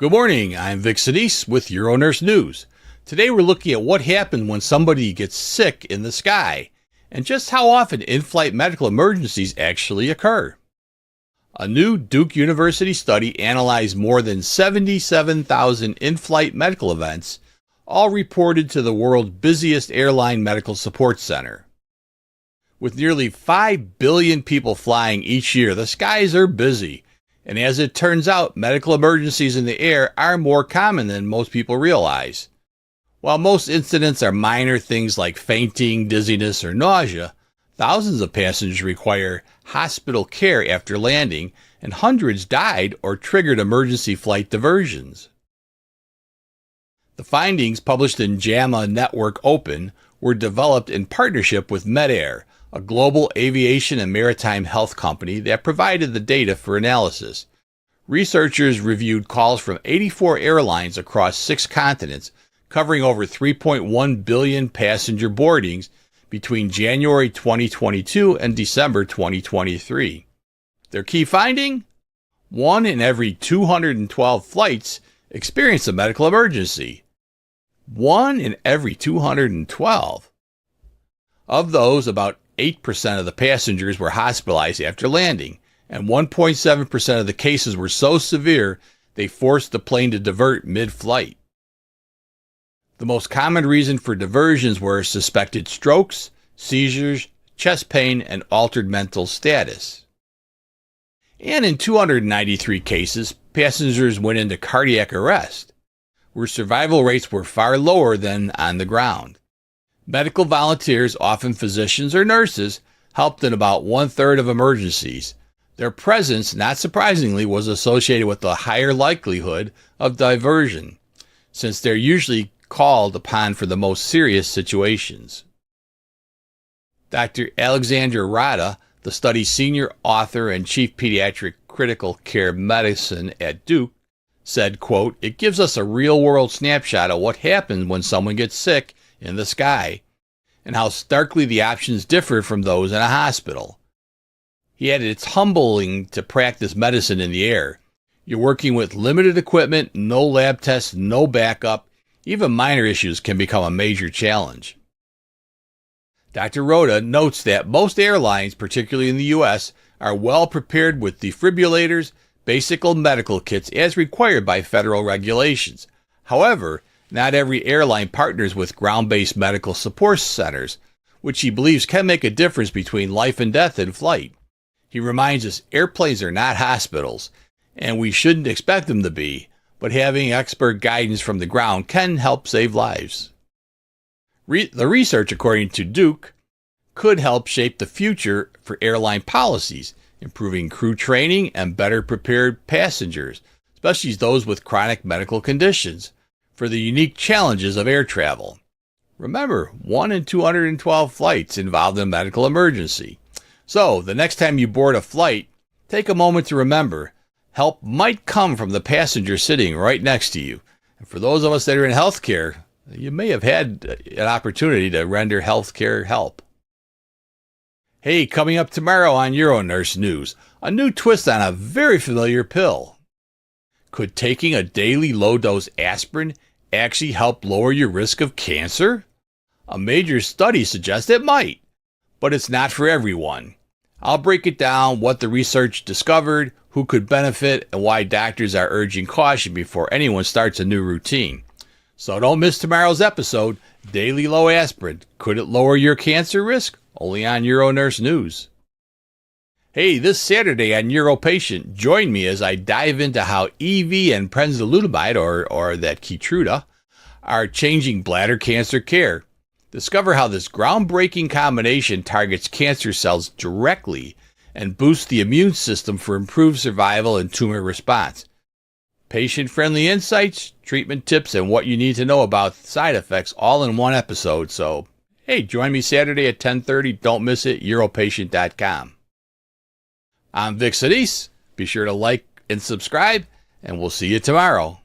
Good morning, I'm Vic Senese with UroNurse News. Today we're looking at what happens when somebody gets sick in the sky, and just how often in-flight medical emergencies actually occur. A new Duke University study analyzed more than 77,000 in-flight medical events, all reported to the world's busiest airline medical support center. With nearly 5 billion people flying each year, the skies are busy. And as it turns out, medical emergencies in the air are more common than most people realize. While most incidents are minor things like fainting, dizziness, or nausea, thousands of passengers require hospital care after landing, and hundreds died or triggered emergency flight diversions. The findings, published in JAMA Network Open, were developed in partnership with MedAir, a global aviation and maritime health company that provided the data for analysis. Researchers reviewed calls from 84 airlines across 6 continents, covering over 3.1 billion passenger boardings between January 2022 and December 2023. Their key finding? 1 in every 212 flights experienced a medical emergency. 1 in every 212. Of those, about 8% of the passengers were hospitalized after landing, and 1.7% of the cases were so severe they forced the plane to divert mid-flight. The most common reason for diversions were suspected strokes, seizures, chest pain, and altered mental status. And in 293 cases, passengers went into cardiac arrest, where survival rates were far lower than on the ground. Medical volunteers, often physicians or nurses, helped in about 1/3 of emergencies. Their presence, not surprisingly, was associated with a higher likelihood of diversion, since they're usually called upon for the most serious situations. Dr. Alexandra Rada, the study's senior author and chief pediatric critical care medicine at Duke, said, quote, "It gives us a real-world snapshot of what happens when someone gets sick in the sky, and how starkly the options differ from those in a hospital." He added, "It's humbling to practice medicine in the air. You're working with limited equipment, no lab tests, no backup. Even minor issues can become a major challenge." Dr. Rhoda notes that most airlines, particularly in the U.S., are well prepared with defibrillators, basic medical kits as required by federal regulations. However, not every airline partners with ground-based medical support centers, which he believes can make a difference between life and death in flight. He reminds us airplanes are not hospitals, and we shouldn't expect them to be, but having expert guidance from the ground can help save lives. The research, according to Duke, could help shape the future for airline policies, improving crew training and better prepared passengers, especially those with chronic medical conditions, for the unique challenges of air travel. Remember, 1 in 212 flights involved in a medical emergency. So, the next time you board a flight, take a moment to remember, help might come from the passenger sitting right next to you. And for those of us that are in healthcare, you may have had an opportunity to render healthcare help. Hey, coming up tomorrow on UroNurse News, a new twist on a very familiar pill. Could taking a daily low-dose aspirin actually help lower your risk of cancer? A major study suggests it might, but it's not for everyone. I'll break it down, what the research discovered, who could benefit, and why doctors are urging caution before anyone starts a new routine. So don't miss tomorrow's episode, Daily Low Aspirin. Could it lower your cancer risk? Only on UroNurse News. Hey, this Saturday on UroPatient, join me as I dive into how EV and prenzalutamide, or that Keytruda, are changing bladder cancer care. Discover how this groundbreaking combination targets cancer cells directly and boosts the immune system for improved survival and tumor response. Patient-friendly insights, treatment tips, and what you need to know about side effects all in one episode. So, hey, join me Saturday at 10:30. Don't miss it, europatient.com. I'm Vic Senese. Be sure to like and subscribe, and we'll see you tomorrow.